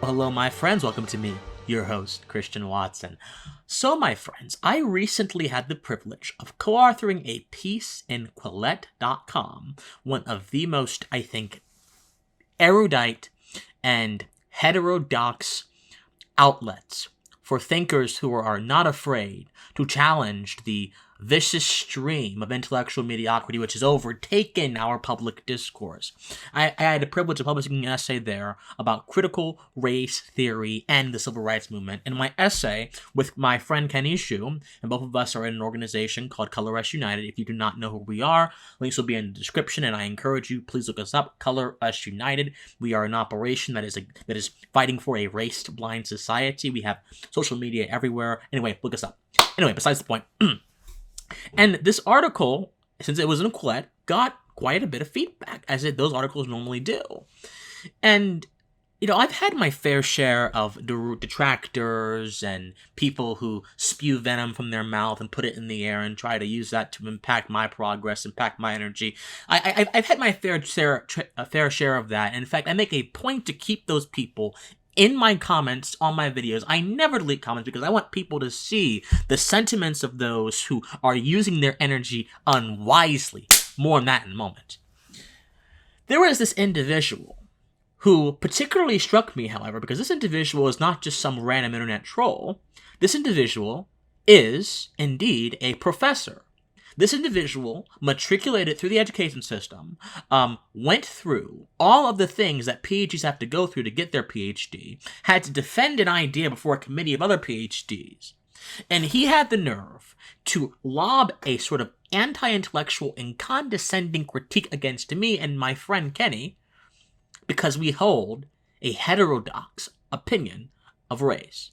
Hello, my friends. Welcome to me, your host, Christian Watson. So, my friends, I recently had the privilege of co-authoring a piece in Quillette.com, one of the most, I think, erudite and heterodox outlets for thinkers who are not afraid to challenge the vicious stream of intellectual mediocrity which has overtaken our public discourse. I had the privilege of publishing an essay there about critical race theory and the civil rights movement. In my essay with my friend Kenny Xu, and both of us are in an organization called Color Us United. If you do not know who we are, links will be in the description, and I encourage you, please look us up, Color Us United. We are an operation that is fighting for a race-blind society. We have social media everywhere. Anyway, look us up. Anyway, besides the point. And this article, since it was in Quillette, got quite a bit of feedback, as those articles normally do. And, I've had my fair share of detractors and people who spew venom from their mouth and put it in the air and try to use that to impact my progress, impact my energy. I've had my fair share of that. And in fact, I make a point to keep those people in my comments on my videos. I never delete comments because I want people to see the sentiments of those who are using their energy unwisely. More on that in a moment. There was this individual who particularly struck me, however, because this individual is not just some random internet troll. This individual is, indeed, a professor. This individual matriculated through the education system, went through all of the things that PhDs have to go through to get their PhD, had to defend an idea before a committee of other PhDs, and he had the nerve to lob a sort of anti-intellectual and condescending critique against me and my friend Kenny because we hold a heterodox opinion of race.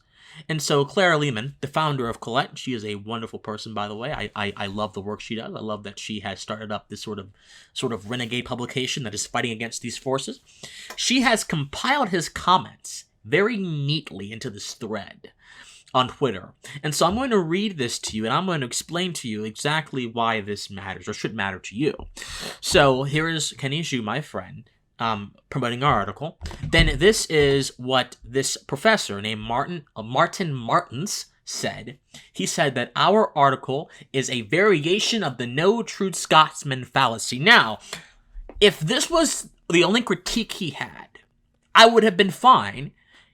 And so Clara Lehman, the founder of Quillette, she is a wonderful person, by the way. I love the work she does. I love that she has started up this sort of renegade publication that is fighting against these forces. She has compiled his comments very neatly into this thread on Twitter. And so I'm going to read this to you, and I'm going to explain to you exactly why this matters, or should matter to you. So here is Kenny Xu, my friend, promoting our article. Then this is what this professor named Martin Martins said. He said that our article is a variation of the no true Scotsman fallacy. Now, if this was the only critique he had, I would have been fine,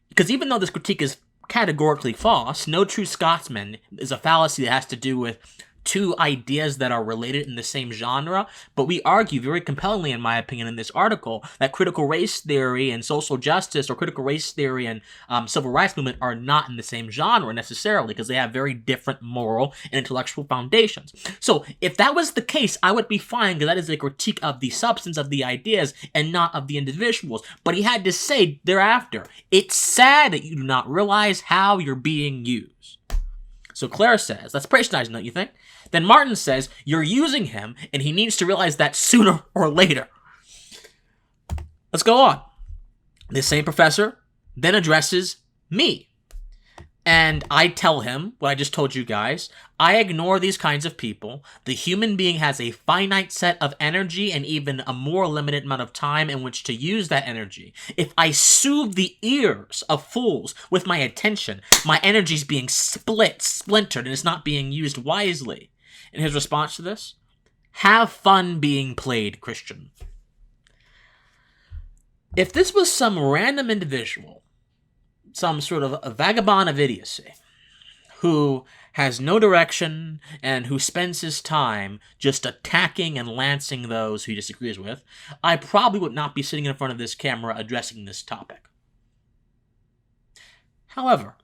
because even though this critique is categorically false, no true Scotsman is a fallacy that has to do with two ideas that are related in the same genre, but we argue very compellingly, in my opinion, in this article, that critical race theory and social justice, or critical race theory and civil rights movement, are not in the same genre necessarily, because they have very different moral and intellectual foundations. So if that was the case, I would be fine, because that is a critique of the substance of the ideas and not of the individuals. But he had to say thereafter, it's sad that you do not realize how you're being used. So Claire says, that's patronizing, don't you think? Then Martin says, you're using him, and he needs to realize that sooner or later. Let's go on. This same professor then addresses me. And I tell him what I just told you guys. I ignore these kinds of people. The human being has a finite set of energy and even a more limited amount of time in which to use that energy. If I soothe the ears of fools with my attention, my energy is being splintered, and it's not being used wisely. And his response to this? Have fun being played, Christian. If this was some random individual, some sort of a vagabond of idiocy, who has no direction and who spends his time just attacking and lancing those who he disagrees with, I probably would not be sitting in front of this camera addressing this topic. However,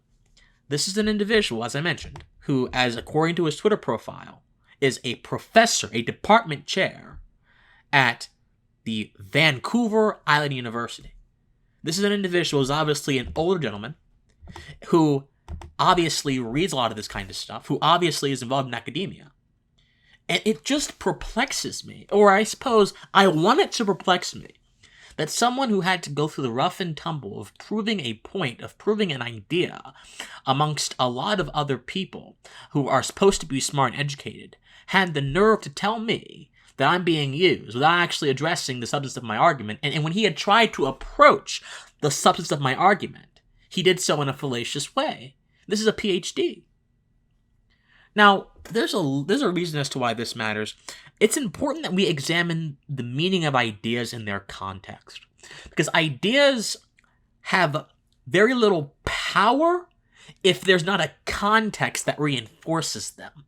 this is an individual, as I mentioned, who, as according to his Twitter profile, is a professor, a department chair at the Vancouver Island University. This is an individual who's obviously an older gentleman who obviously reads a lot of this kind of stuff, who obviously is involved in academia. And it just perplexes me, or I suppose I want it to perplex me, that someone who had to go through the rough and tumble of proving a point, of proving an idea, amongst a lot of other people who are supposed to be smart and educated, had the nerve to tell me that I'm being used without actually addressing the substance of my argument. And when he had tried to approach the substance of my argument, he did so in a fallacious way. This is a PhD. Now, there's a reason as to why this matters. It's important that we examine the meaning of ideas in their context, because ideas have very little power if there's not a context that reinforces them.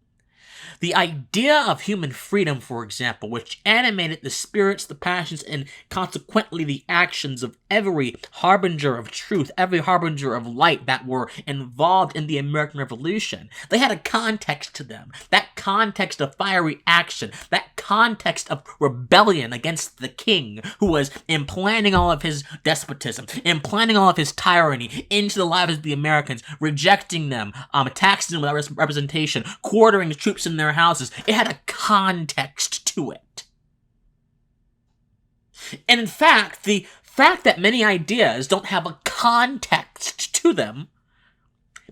The idea of human freedom, for example, which animated the spirits, the passions, and consequently the actions of every harbinger of truth, every harbinger of light that were involved in the American Revolution, they had a context to them. That context of fiery action, that context of rebellion against the king who was implanting all of his despotism, implanting all of his tyranny into the lives of the Americans, rejecting them, taxing them without representation, quartering troops in their houses. It had a context to it. And in fact, the fact that many ideas don't have a context to them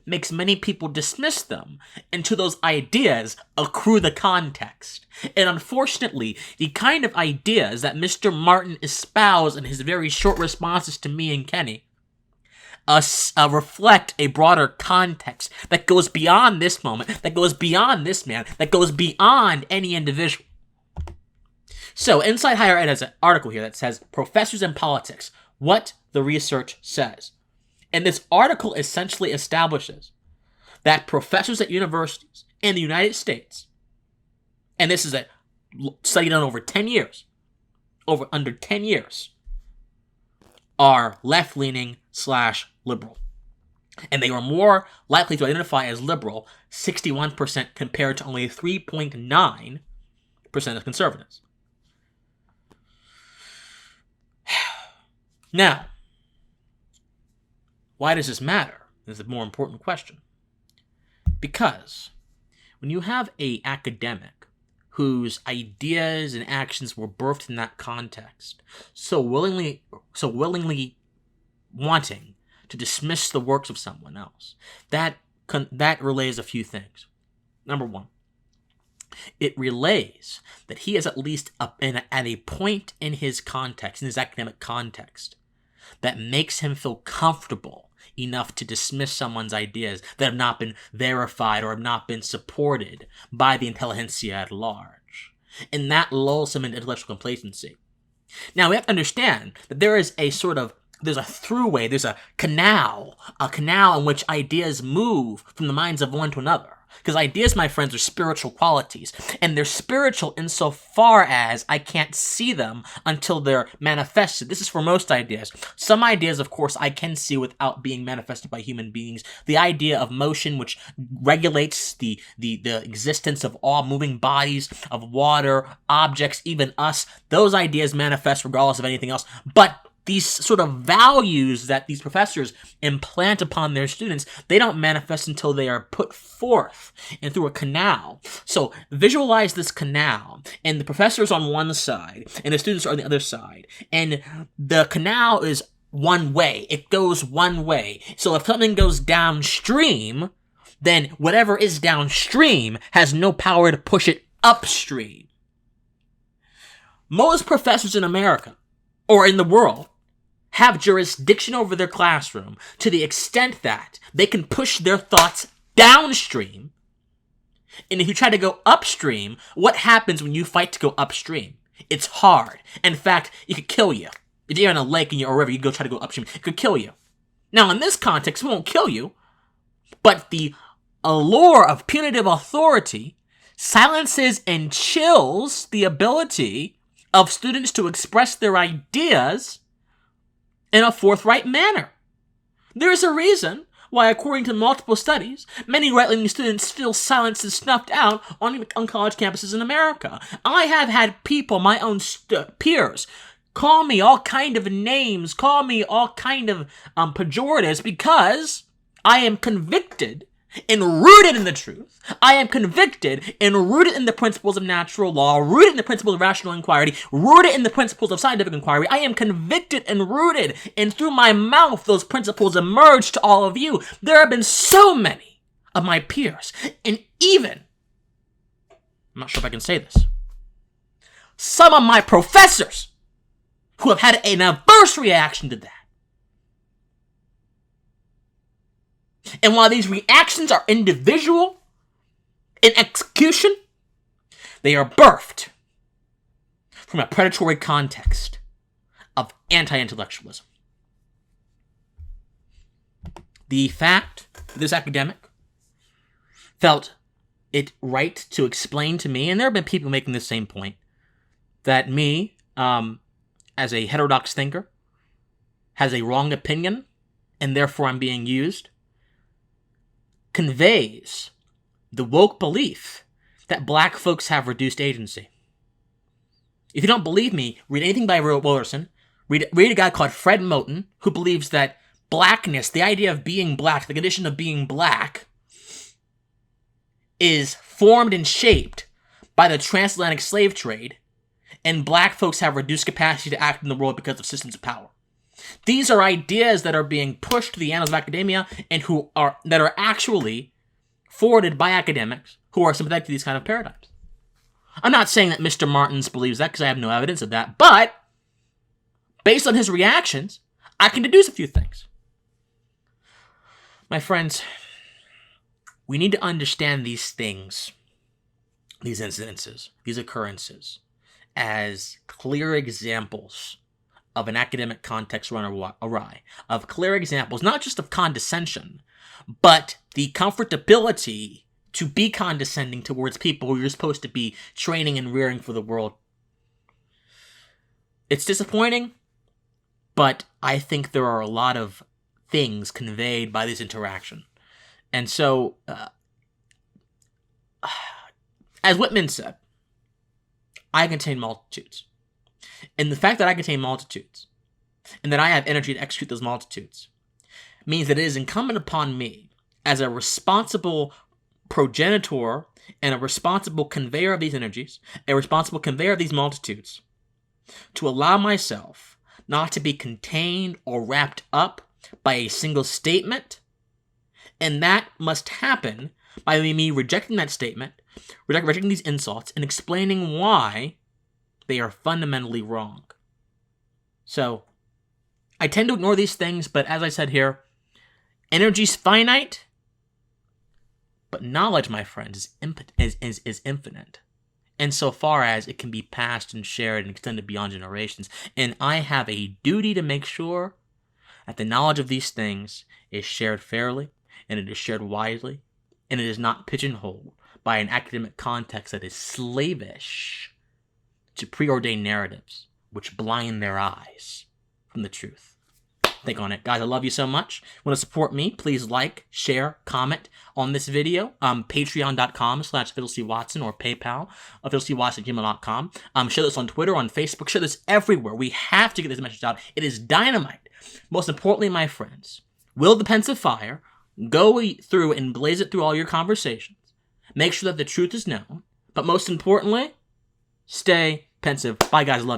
makes many people dismiss them until those ideas accrue the context. And unfortunately, the kind of ideas that Mr. Martin espoused in his very short responses to me and Kenny reflect a broader context that goes beyond this moment, that goes beyond this man, that goes beyond any individual. So, Inside Higher Ed has an article here that says, Professors in Politics, What the Research Says. And this article essentially establishes that professors at universities in the United States, and this is a study done over 10 years, under 10 years, are left-leaning / liberal. And they were more likely to identify as liberal, 61%, compared to only 3.9% of conservatives. Now, why does this matter? This is a more important question. Because when you have an academic whose ideas and actions were birthed in that context, so willingly wanting to dismiss the works of someone else, that relays a few things. Number one, it relays that he is at least at a point in his context, in his academic context, that makes him feel comfortable enough to dismiss someone's ideas that have not been verified or have not been supported by the intelligentsia at large. And that lulls him into intellectual complacency. Now, we have to understand that there's a throughway, there's a canal in which ideas move from the minds of one to another. Because ideas, my friends, are spiritual qualities. And they're spiritual insofar as I can't see them until they're manifested. This is for most ideas. Some ideas, of course, I can see without being manifested by human beings. The idea of motion, which regulates the existence of all moving bodies, of water, objects, even us, those ideas manifest regardless of anything else. But these sort of values that these professors implant upon their students, they don't manifest until they are put forth and through a canal. So visualize this canal, and the professors on one side, and the students are on the other side. And the canal is one way. It goes one way. So if something goes downstream, then whatever is downstream has no power to push it upstream. Most professors in America, or in the world, have jurisdiction over their classroom to the extent that they can push their thoughts downstream. And if you try to go upstream, what happens when you fight to go upstream? It's hard. In fact, it could kill you. If you're in a lake or a river, you go try to go upstream, it could kill you. Now, in this context, it won't kill you, but the allure of punitive authority silences and chills the ability of students to express their ideas in a forthright manner. There is a reason why, according to multiple studies, many right-leaning students feel silenced and snuffed out on college campuses in America. I have had people, my own peers, call me all kind of names, call me all kind of pejoratives because I am convicted and rooted in the truth. I am convicted and rooted in the principles of natural law, rooted in the principles of rational inquiry, rooted in the principles of scientific inquiry. I am convicted and rooted, and through my mouth, those principles emerge to all of you. There have been so many of my peers, and even, I'm not sure if I can say this, some of my professors who have had an adverse reaction to that. And while these reactions are individual in execution, they are birthed from a predatory context of anti-intellectualism. The fact that this academic felt it right to explain to me, and there have been people making the same point, that me, as a heterodox thinker, has a wrong opinion, and therefore I'm being used, conveys the woke belief that black folks have reduced agency. If you don't believe me, read anything by Will Wilson. Read a guy called Fred Moten, who believes that blackness, the idea of being black, the condition of being black, is formed and shaped by the transatlantic slave trade, and black folks have reduced capacity to act in the world because of systems of power. These are ideas that are being pushed to the annals of academia and that are actually forwarded by academics who are sympathetic to these kind of paradigms. I'm not saying that Mr. Martins believes that because I have no evidence of that, but based on his reactions, I can deduce a few things. My friends, we need to understand these things, these incidences, these occurrences, as clear examples of an academic context run awry, of clear examples, not just of condescension, but the comfortability to be condescending towards people who you're supposed to be training and rearing for the world. It's disappointing, but I think there are a lot of things conveyed by this interaction. And so, as Whitman said, I contain multitudes. And the fact that I contain multitudes, and that I have energy to execute those multitudes, means that it is incumbent upon me, as a responsible progenitor and a responsible conveyor of these energies, a responsible conveyor of these multitudes, to allow myself not to be contained or wrapped up by a single statement. And that must happen by me rejecting that statement, rejecting these insults, and explaining why they are fundamentally wrong. So, I tend to ignore these things, but as I said here, energy's finite, but knowledge, my friends, is infinite. Insofar as it can be passed and shared and extended beyond generations. And I have a duty to make sure that the knowledge of these things is shared fairly, and it is shared wisely, and it is not pigeonholed by an academic context that is slavish to preordained narratives which blind their eyes from the truth. Think on it. Guys, I love you so much. Want to support me? Please like, share, comment on this video. Patreon.com/FiddleCWatson or PayPal, FiddleCWatson@gmail.com. Share this on Twitter, on Facebook. Share this everywhere. We have to get this message out. It is dynamite. Most importantly, my friends, will the pensive fire go through and blaze it through all your conversations. Make sure that the truth is known. But most importantly, stay pensive. Bye, guys. I love you.